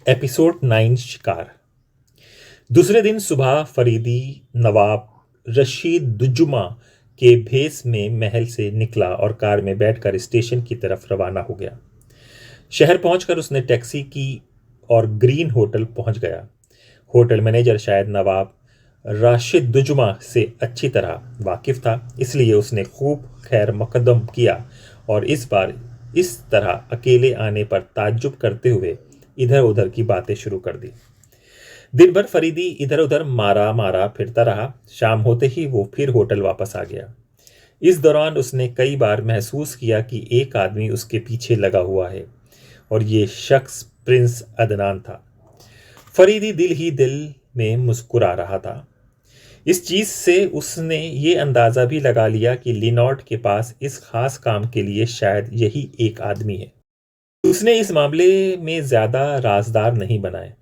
Episode 9 शिकार। दूसरे दिन सुबह फरीदी नवाब रशीद दुजुमा के भेस में महल से निकला और कार में बैठकर स्टेशन की तरफ रवाना हो गया। शहर पहुंचकर उसने टैक्सी की और ग्रीन होटल पहुंच गया। होटल मैनेजर शायद नवाब राशिद दुजुमा से अच्छी तरह वाकिफ था, इसलिए उसने खूब खैर मकदम किया और इस बार इस तरह अकेले आने पर ताज्जुब करते हुए इधर उधर की बातें शुरू कर दी। दिन भर फरीदी इधर उधर मारा मारा फिरता रहा। शाम होते ही वो फिर होटल वापस आ गया। इस दौरान उसने कई बार महसूस किया कि एक आदमी उसके पीछे लगा हुआ है और ये शख्स प्रिंस अदनान था। फरीदी दिल ही दिल में मुस्कुरा रहा था। इस चीज से उसने ये अंदाजा भी लगा लिया कि लिनॉर्ड के पास इस खास काम के लिए शायद यही एक आदमी है। उसने इस मामले में ज्यादा राजदार नहीं बनाए।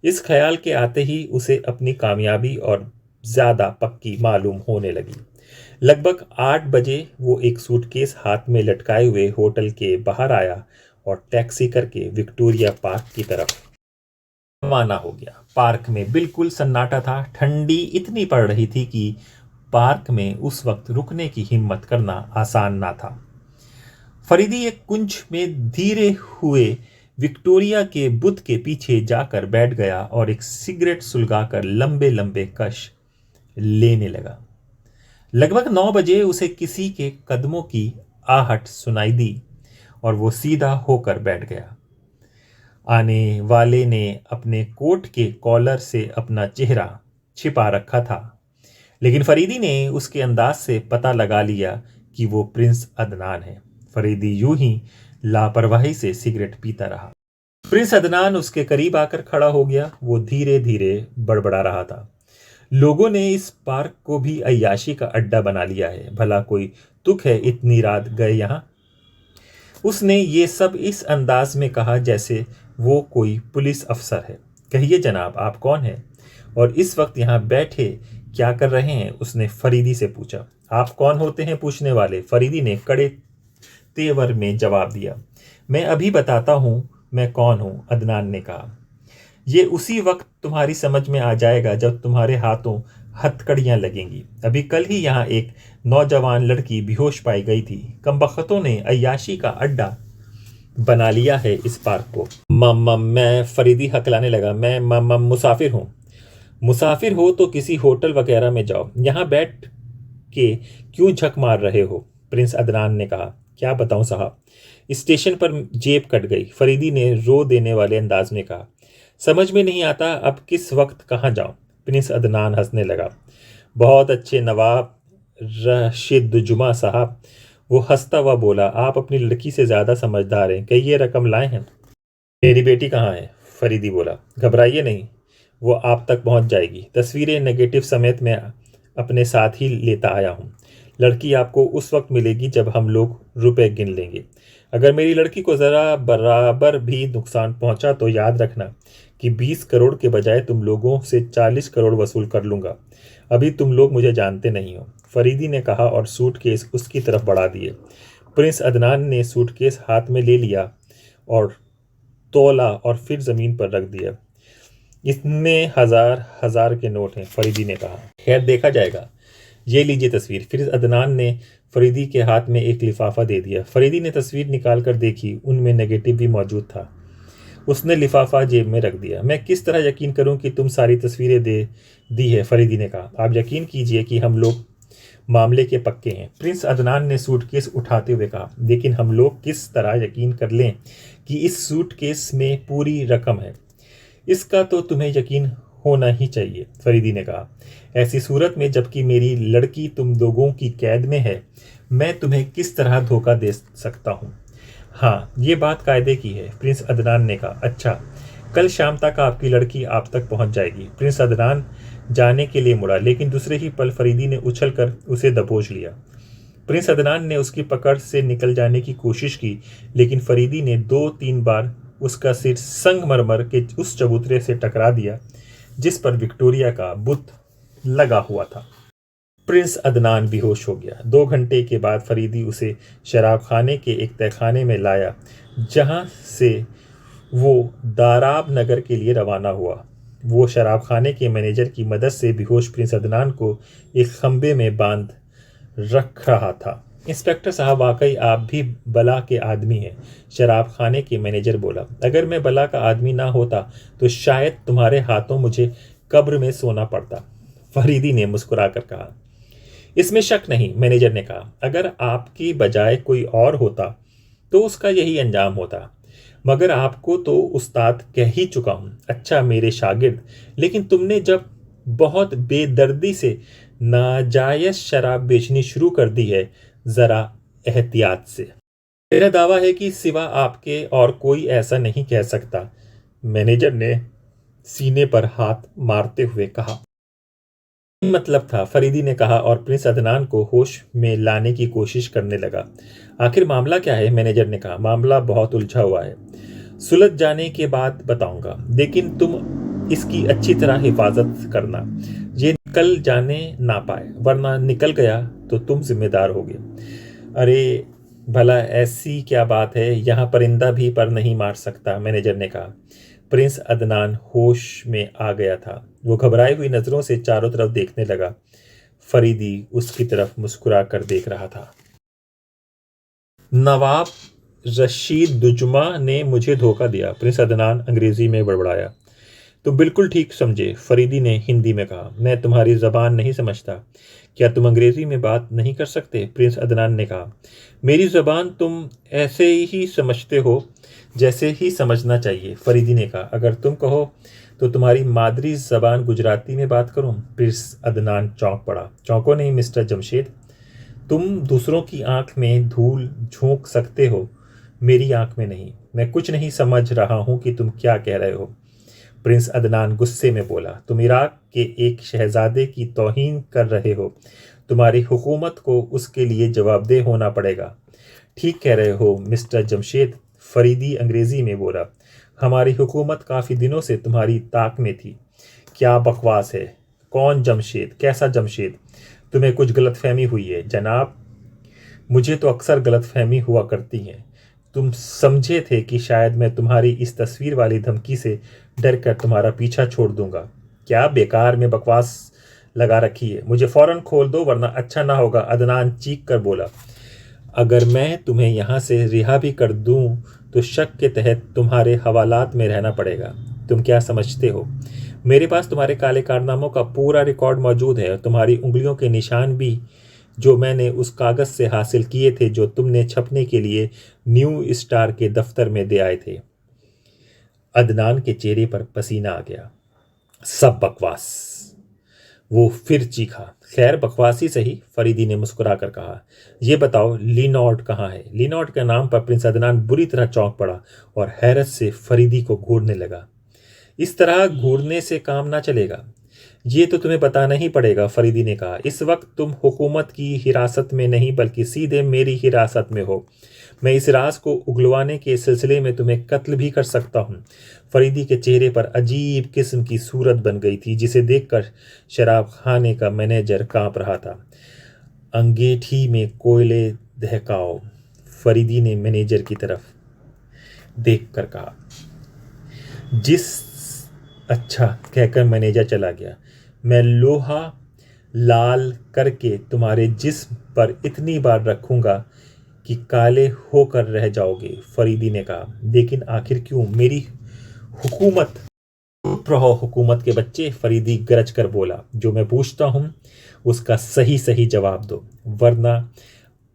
इस ख्याल के आते ही उसे अपनी कामयाबी और ज्यादा पक्की मालूम होने लगी। लगभग 8 बजे वो एक सूटकेस हाथ में लटकाए हुए होटल के बाहर आया और टैक्सी करके विक्टोरिया पार्क की तरफ रवाना हो गया। पार्क में बिल्कुल सन्नाटा था। ठंडी इतनी पड़ रही थी कि पार्क में उस वक्त रुकने की हिम्मत करना आसान ना था। फरीदी एक कुंज में धीरे हुए विक्टोरिया के बुत के पीछे जाकर बैठ गया और एक सिगरेट सुलगाकर लंबे लंबे कश लेने लगा। लगभग 9 बजे उसे किसी के कदमों की आहट सुनाई दी और वो सीधा होकर बैठ गया। आने वाले ने अपने कोट के कॉलर से अपना चेहरा छिपा रखा था, लेकिन फरीदी ने उसके अंदाज से पता लगा लिया कि वो प्रिंस अदनान है। फरीदी यूं ही लापरवाही से सिगरेट पीता रहा। प्रिंस अदनान उसके करीब आकर खड़ा हो गया। वो धीरे धीरे बड़बड़ा रहा था। लोगों ने इस पार्क को भी अय्याशी का अड्डा बना लिया है। भला कोई तुक है इतनी रात गए यहाँ? उसने ये सब इस अंदाज में कहा जैसे वो कोई पुलिस अफसर है। कहिए जनाब, आप कौन हैं और इस वक्त यहाँ बैठे क्या कर रहे हैं? उसने फरीदी से पूछा। आप कौन होते हैं पूछने वाले? फरीदी ने कड़े तेवर में जवाब दिया। मैं अभी बताता हूँ मैं कौन हूँ, अदनान ने कहा। ये उसी वक्त तुम्हारी समझ में आ जाएगा जब तुम्हारे हाथों हथकड़ियां लगेंगी। अभी कल ही यहाँ एक नौजवान लड़की बेहोश पाई गई थी। कमबख्तों ने अय्याशी का अड्डा बना लिया है इस पार्क को। मैं फरीदी हकलाने लगा। मैं मुसाफिर हूँ। मुसाफिर हो तो किसी होटल वगैरह में जाओ, यहाँ बैठ के क्यों झक मार रहे हो? प्रिंस अदनान ने कहा। क्या बताऊं साहब, स्टेशन पर जेब कट गई, फरीदी ने रो देने वाले अंदाज में कहा। समझ में नहीं आता अब किस वक्त कहाँ जाऊं? प्रिंस अदनान हंसने लगा। बहुत अच्छे नवाब रशीद जुमा साहब, वो हंसता हुआ बोला। आप अपनी लड़की से ज्यादा समझदार हैं। कई ये रकम लाए हैं? मेरी बेटी कहाँ है? फरीदी बोला। घबराइए नहीं, वो आप तक पहुंच जाएगी। तस्वीरें नेगेटिव समेत मैं अपने साथ ही लेता आया हूँ। लड़की आपको उस वक्त मिलेगी जब हम लोग रुपए गिन लेंगे। अगर मेरी लड़की को ज़रा बराबर भी नुकसान पहुंचा तो याद रखना कि 20 करोड़ के बजाय तुम लोगों से 40 करोड़ वसूल कर लूँगा। अभी तुम लोग मुझे जानते नहीं हो, फरीदी ने कहा और सूटकेस उसकी तरफ बढ़ा दिए। प्रिंस अदनान ने सूटकेस हाथ में ले लिया और तोला और फिर ज़मीन पर रख दिया। इसमें हजार हजार के नोट हैं, फरीदी ने कहा। खैर देखा जाएगा। ये लीजिए तस्वीर। फिर अदनान ने फरीदी के हाथ में एक लिफाफा दे दिया। फरीदी ने तस्वीर निकाल कर देखी, उनमें नेगेटिव भी मौजूद था। उसने लिफाफा जेब में रख दिया। मैं किस तरह यकीन करूं कि तुम सारी तस्वीरें दे दी है? फरीदी ने कहा। आप यकीन कीजिए कि हम लोग मामले के पक्के हैं, प्रिंस अदनान ने सूटकेस उठाते हुए कहा। लेकिन हम लोग किस तरह यकीन कर लें कि इस सूटकेस में पूरी रकम है? इसका तो तुम्हें यकीन होना ही चाहिए, फरीदी ने कहा। ऐसी सूरत में जबकि मेरी लड़की तुम लोगों की कैद में है, मैं तुम्हें किस तरह धोखा दे सकता हूँ? हाँ, ये बात कायदे की है, प्रिंस अदनान ने कहा। अच्छा, कल शाम तक आपकी लड़की आप तक पहुंच जाएगी। प्रिंस अदनान जाने के लिए मुड़ा, लेकिन दूसरे ही पल फरीदी ने उछलकर उसे दबोच लिया। प्रिंस अदनान ने उसकी पकड़ से निकल जाने की कोशिश की, लेकिन फरीदी ने 2-3 बार उसका सिर संगमरमर के उस चबूतरे से टकरा दिया जिस पर विक्टोरिया का बुत लगा हुआ था। प्रिंस अदनान बेहोश हो गया। 2 घंटे के बाद फरीदी उसे शराब खाने के एक तहखाने में लाया, जहां से वो दाराब नगर के लिए रवाना हुआ। वो शराब खाने के मैनेजर की मदद से बेहोश प्रिंस अदनान को एक खंबे में बांध रख रहा था। इंस्पेक्टर साहब, वाकई आप भी बला के आदमी हैं, शराब खाने के मैनेजर बोला। अगर मैं बला का आदमी ना होता तो शायद तुम्हारे हाथों मुझे कब्र में सोना पड़ता, फरीदी ने मुस्कुराकर कहा। इसमें शक नहीं, मैनेजर ने कहा। अगर आपकी बजाय कोई और होता तो उसका यही अंजाम होता, मगर आपको तो उस्ताद कह ही चुका हूं। अच्छा मेरे शागिर्द, लेकिन तुमने जब बहुत बेदर्दी से नाजायज शराब बेचनी शुरू कर दी है, जरा एहतियात से। मेरा दावा है कि सिवा आपके और कोई ऐसा नहीं कह सकता, मैनेजर ने सीने पर हाथ मारते हुए कहा। मतलब था, फरीदी ने कहा और प्रिंस अदनान को होश में लाने की कोशिश करने लगा। आखिर मामला क्या है, मैनेजर ने कहा। मामला बहुत उलझा हुआ है, सुलझ जाने के बाद बताऊंगा, लेकिन तुम इसकी अच्छी तरह हिफाजत करना, ये निकल जाने ना पाए, वरना निकल गया तो तुम जिम्मेदार होगे। अरे भला ऐसी क्या बात है, यहाँ परिंदा भी पर नहीं मार सकता, मैनेजर ने कहा। प्रिंस अदनान होश में आ गया था। वो घबराई हुई नजरों से चारों तरफ देखने लगा। फरीदी उसकी तरफ मुस्कुरा कर देख रहा था। नवाब रशीद दुजुमा ने मुझे धोखा दिया, प्रिंस अदनान अंग्रेजी में बड़बड़ाया। तुम बिल्कुल ठीक समझे, फरीदी ने हिंदी में कहा। मैं तुम्हारी जबान नहीं समझता, क्या तुम अंग्रेजी में बात नहीं कर सकते, प्रिंस अदनान ने कहा। मेरी जबान तुम ऐसे ही समझते हो जैसे ही समझना चाहिए, फरीदी ने कहा। अगर तुम कहो तो तुम्हारी मादरी जबान गुजराती में बात करूं, प्रिंस अदनान चौंक पड़ा। चौंको नहीं मिस्टर जमशेद, तुम दूसरों की आंख में धूल झोंक सकते हो, मेरी आंख में नहीं। मैं कुछ नहीं समझ रहा हूं कि तुम क्या कह रहे हो, प्रिंस अदनान गुस्से में बोला। तुम इराक के एक शहजादे की तौहीन कर रहे हो, तुम्हारी हुकूमत को उसके लिए जवाबदेह होना पड़ेगा। ठीक कह रहे हो मिस्टर जमशेद, फरीदी अंग्रेजी में बोला। हमारी हुकूमत काफ़ी दिनों से तुम्हारी ताक में थी। क्या बकवास है, कौन जमशेद, कैसा जमशेद, तुम्हें कुछ गलतफहमी हुई है जनाब। मुझे तो अक्सर गलतफहमी हुआ करती हैं। तुम समझे थे कि शायद मैं तुम्हारी इस तस्वीर वाली धमकी से डर कर तुम्हारा पीछा छोड़ दूंगा। क्या बेकार में बकवास लगा रखी है, मुझे फौरन खोल दो वरना अच्छा ना होगा, अदनान चीख कर बोला। अगर मैं तुम्हें यहाँ से रिहा भी कर दूं तो शक के तहत तुम्हारे हवालात में रहना पड़ेगा। तुम क्या समझते हो, मेरे पास तुम्हारे काले कारनामों का पूरा रिकॉर्ड मौजूद है और तुम्हारी उंगलियों के निशान भी, जो मैंने उस कागज़ से हासिल किए थे जो तुमने छपने के लिए न्यू स्टार के दफ्तर में दे आए थे। अदनान के चेहरे पर पसीना आ गया। सब बकवास, वो फिर चीखा। खैर बकवास ही सही, फरीदी ने मुस्कुराकर कहा। यह बताओ लिनॉर्ड कहाँ है। लिनॉर्ड के नाम पर प्रिंस अदनान बुरी तरह चौंक पड़ा और हैरत से फरीदी को घूरने लगा। इस तरह घूरने से काम ना चलेगा, ये तो तुम्हें बताना ही पड़ेगा, फरीदी ने कहा। इस वक्त तुम हुकूमत की हिरासत में नहीं बल्कि सीधे मेरी हिरासत में हो। मैं इस राज को उगलवाने के सिलसिले में तुम्हें कत्ल भी कर सकता हूँ। फरीदी के चेहरे पर अजीब किस्म की सूरत बन गई थी, जिसे देखकर शराब खाने का मैनेजर कांप रहा था। अंगेठी में कोयले दहकाओ, फरीदी ने मैनेजर की तरफ देखकर कहा। जिस अच्छा कहकर मैनेजर चला गया। मैं लोहा लाल करके तुम्हारे जिस्म पर इतनी बार रखूंगा कि काले होकर रह जाओगे, फरीदी ने कहा। लेकिन आखिर क्यों, मेरी हुकूमत। चुप रहो हुकूमत के बच्चे, फरीदी गरज कर बोला। जो मैं पूछता हूं उसका सही सही जवाब दो, वरना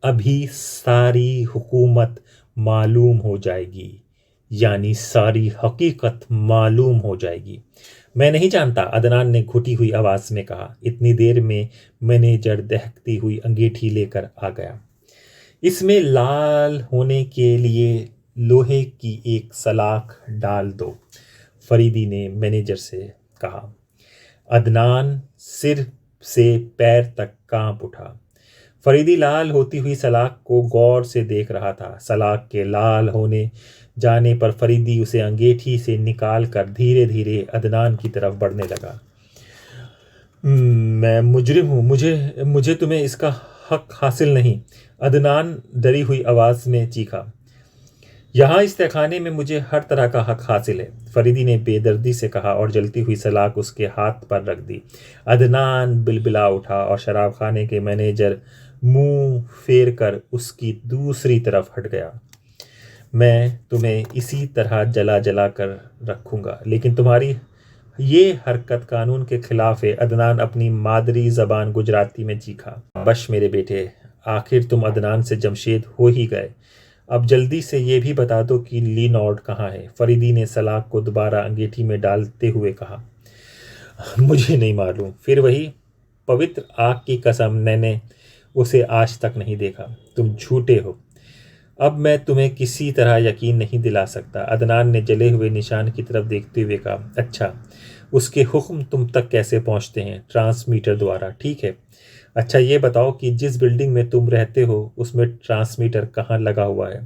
अभी सारी हुकूमत मालूम हो जाएगी, यानी सारी हकीकत मालूम हो जाएगी। मैं नहीं जानता, अदनान ने घुटी हुई आवाज में कहा। इतनी देर में मैनेजर दहकती हुई अंगीठी लेकर आ गया। इसमें लाल होने के लिए लोहे की एक सलाख डाल दो, फरीदी ने मैनेजर से कहा। अदनान सिर से पैर तक कांप उठा। फरीदी लाल होती हुई सलाख को गौर से देख रहा था। सलाख के लाल होने जाने पर फरीदी उसे अंगीठी से निकाल कर धीरे धीरे अदनान की तरफ बढ़ने लगा। मैं मुजरिम हूँ, मुझे मुझे तुम्हें इसका हक हासिल नहीं, अदनान डरी हुई आवाज में चीखा। यहाँ इस तहखाने में मुझे हर तरह का हक हासिल है, फरीदी ने बेदर्दी से कहा और जलती हुई सलाख उसके हाथ पर रख दी। अदनान बिलबिला उठा और शराब खाने के मैनेजर मुंह फेर कर उसकी दूसरी तरफ हट गया। मैं तुम्हें इसी तरह जला जला कर रखूंगा, लेकिन तुम्हारी ये हरकत कानून के खिलाफ है। अदनान अपनी मादरी जबान गुजराती में चीखा। बश मेरे बेटे, आखिर तुम अदनान से जमशेद हो ही गए। अब जल्दी से ये भी बता दो कि लीनॉर्ड कहाँ है। फरीदी ने सलाख को दोबारा अंगीठी में डालते हुए कहा। मुझे नहीं मालूम। फिर वही पवित्र आग की कसम, मैंने उसे आज तक नहीं देखा। तुम झूठे हो। अब मैं तुम्हें किसी तरह यकीन नहीं दिला सकता। अदनान ने जले हुए निशान की तरफ देखते हुए कहा। अच्छा, उसके हुक्म तुम तक कैसे पहुंचते हैं? ट्रांसमीटर द्वारा। ठीक है। अच्छा ये बताओ कि जिस बिल्डिंग में तुम रहते हो उसमें ट्रांसमीटर कहाँ लगा हुआ है?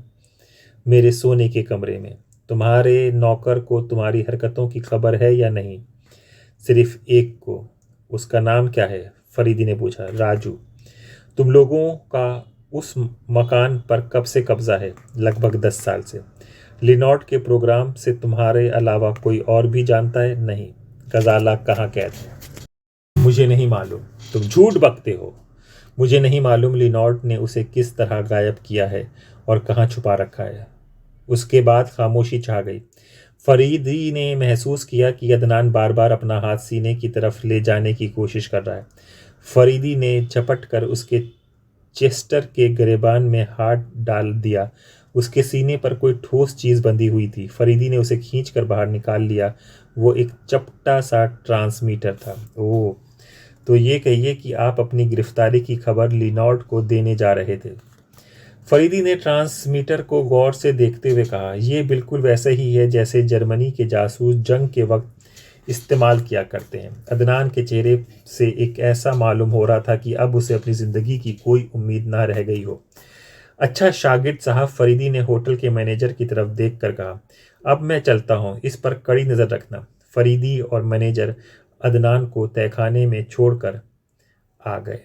मेरे सोने के कमरे में। तुम्हारे नौकर को तुम्हारी हरकतों की खबर है या नहीं? सिर्फ एक को। उसका नाम क्या है? फरीदी ने पूछा। राजू। तुम लोगों का उस मकान पर कब से कब्जा है? लगभग 10 साल से। लिनॉर्ड के प्रोग्राम से तुम्हारे अलावा कोई और भी जानता है? नहीं। गजाला कहाँ कैद है? मुझे नहीं मालूम। तुम झूठ बकते हो। मुझे नहीं मालूम लिनॉर्ड ने उसे किस तरह गायब किया है और कहाँ छुपा रखा है। उसके बाद खामोशी छा गई। फरीदी ने महसूस किया कि अदनान बार बार अपना हाथ सीने की तरफ ले जाने की कोशिश कर रहा है। फरीदी ने झपट कर उसके चेस्टर के गिरेबान में हाथ डाल दिया। उसके सीने पर कोई ठोस चीज बंधी हुई थी। फरीदी ने उसे खींचकर बाहर निकाल लिया। वो एक चपटा सा ट्रांसमीटर था। ओह, तो ये कहिए कि आप अपनी गिरफ्तारी की खबर लिनॉर्ड को देने जा रहे थे। फरीदी ने ट्रांसमीटर को गौर से देखते हुए कहा। यह बिल्कुल वैसा ही है जैसे जर्मनी के जासूस जंग के वक्त इस्तेमाल किया करते हैं। अदनान के चेहरे से एक ऐसा मालूम हो रहा था कि अब उसे अपनी ज़िंदगी की कोई उम्मीद ना रह गई हो। अच्छा शागिर्द साहब, फरीदी ने होटल के मैनेजर की तरफ देख कर कहा। अब मैं चलता हूँ, इस पर कड़ी नज़र रखना। फरीदी और मैनेजर अदनान को तहखाने में छोड़कर आ गए।